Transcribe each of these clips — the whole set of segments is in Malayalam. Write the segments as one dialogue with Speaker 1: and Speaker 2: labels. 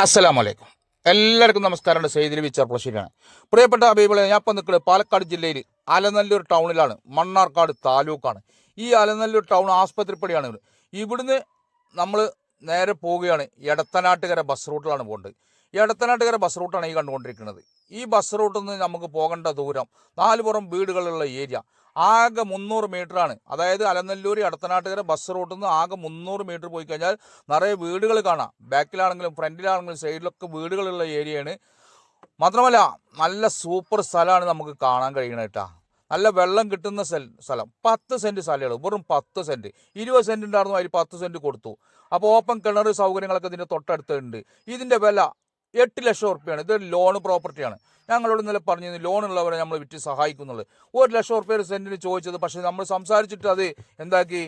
Speaker 1: അസ്സലാമു അലൈക്കും. എല്ലാവർക്കും നമസ്കാരമുണ്ട്. സെയ്ദിൽ വിച്ചാർ പ്ലശ്ശേരിയാണ്. പ്രിയപ്പെട്ട ഹബീബിളെ, ഞാൻ ഇപ്പം നിൽക്കുന്നത് പാലക്കാട് ജില്ലയിൽ അലനല്ലൂർ ടൗണിലാണ്. മണ്ണാർക്കാട് താലൂക്കാണ്. ഈ അലനല്ലൂർ ടൗൺ ആസ്പത്രിപ്പടിയാണ്. ഇവിടുന്ന് നമ്മൾ നേരെ പോവുകയാണ്. എടത്തനാട്ടുകര ബസ് റൂട്ടിലാണ് പോകേണ്ടത്. എടത്തനാട്ടുകര ബസ് റൂട്ടാണ് ഈ കണ്ടുകൊണ്ടിരിക്കുന്നത്. ഈ ബസ് റൂട്ടിൽ നിന്ന് നമുക്ക് പോകേണ്ട ദൂരം, നാലുപുറം വീടുകളുള്ള ഏരിയ, ആകെ 300 മീറ്ററാണ്. അതായത് അലനല്ലൂർ എടത്തനാട്ടുകര ബസ് റൂട്ടിൽ നിന്ന് ആകെ 300 മീറ്റർ പോയി കഴിഞ്ഞാൽ നിറയെ വീടുകൾ കാണാം. ബാക്കിലാണെങ്കിലും ഫ്രണ്ടിലാണെങ്കിലും സൈഡിലൊക്കെ വീടുകളുള്ള ഏരിയയാണ്. മാത്രമല്ല നല്ല സൂപ്പർ സ്ഥലമാണ് നമുക്ക് കാണാൻ കഴിയണത് കേട്ടോ. നല്ല വെള്ളം കിട്ടുന്ന സ്ഥലം. 10 സെൻറ്റ് സ്ഥലമുള്ളൂ, വെറും 10 സെൻറ്റ്. 20 സെൻറ്റ് ഉണ്ടായിരുന്നു, അതിൽ 10 സെൻറ്റ് കൊടുത്തു. അപ്പോൾ ഓപ്പൺ കിണർ സൗകര്യങ്ങളൊക്കെ ഇതിൻ്റെ തൊട്ടടുത്തുണ്ട്. ഇതിൻ്റെ വില 8 ലക്ഷം ഉറുപ്പ്യാണ്. ഇത് ലോൺ പ്രോപ്പർട്ടിയാണ്. ഞങ്ങളോട് ഇന്നലെ പറഞ്ഞിരുന്നു ലോൺ ഉള്ളവരെ നമ്മൾ വിറ്റ് സഹായിക്കുന്നുള്ളൂ. 1 ലക്ഷം ഉറുപ്പ്യ ഒരു സെൻറ്റിന് ചോദിച്ചത്. പക്ഷേ നമ്മൾ സംസാരിച്ചിട്ട് അത് എന്താക്കി,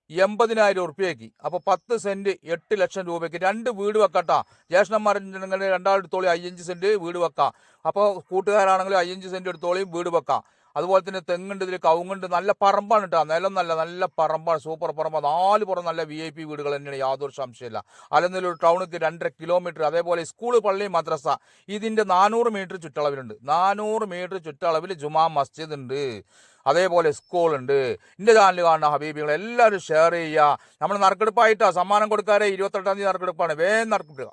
Speaker 1: 80,000 ഉറുപ്പ്യയാക്കി. അപ്പോൾ 10 സെൻറ്റ് 8 ലക്ഷം രൂപയ്ക്ക് 2 വീട് വെക്കട്ടാ. ജ്യേഷ്ഠന്മാരുടെ രണ്ടാളെടുത്തോളി 5 സെൻറ്റ് വീട് വെക്കാം. അപ്പോൾ കൂട്ടുകാരാണെങ്കിലും 5 സെൻറ്റ് എടുത്തോളിയും വീട് വെക്കാം. അതുപോലെ തന്നെ തെങ്ങുണ്ട്, ഇതിൽ കവുങ്ങുണ്ട്. നല്ല പറമ്പാണ് കേട്ടോ. നിലം നല്ല പറമ്പാണ്, സൂപ്പർ പറമ്പാണ്. 4 പുറം നല്ല VIP വീടുകൾ തന്നെയാണ്, യാതൊരു സംശയമില്ല. അലനല്ലൂർ ടൗണിക്ക് 2.5 കിലോമീറ്റർ. അതേപോലെ സ്കൂൾ, പള്ളി, മദ്രസ ഇതിൻ്റെ 400 മീറ്റർ ചുറ്റളവിലുണ്ട്. 400 മീറ്റർ ചുറ്റളവിൽ ജുമാ മസ്ജിദ് ഉണ്ട്. അതേപോലെ സ്കൂളുണ്ട്. എൻ്റെ ചാനൽ കാണുന്ന ഹബീബികൾ എല്ലാവരും ഷെയർ ചെയ്യുക. നമ്മൾ നറുക്കെടുപ്പായിട്ടാണ് സമ്മാനം കൊടുക്കാറ്. 28-ാം തീയതി നറുക്കെടുപ്പാണ്. വേഗം നറുക്കെടുക്കുക.